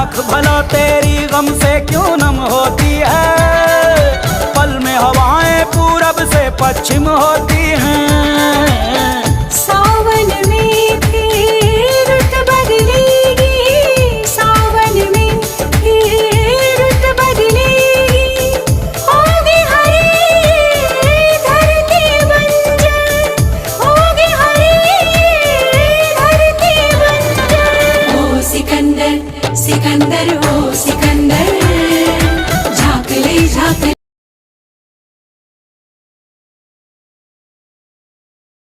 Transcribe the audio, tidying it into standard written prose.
आँख भला तेरी गम से क्यों नम होती है, पल में हवाएं पूरब से पश्चिम होती हैं। सावन में फिर रुत बदलेगी, सावन में फिर रुत बदलेगी, होगी हरी धरती बंजर, होगी हरी धरती बंजर। ओ सिकंदर सिकंदर, ओ सिकंदर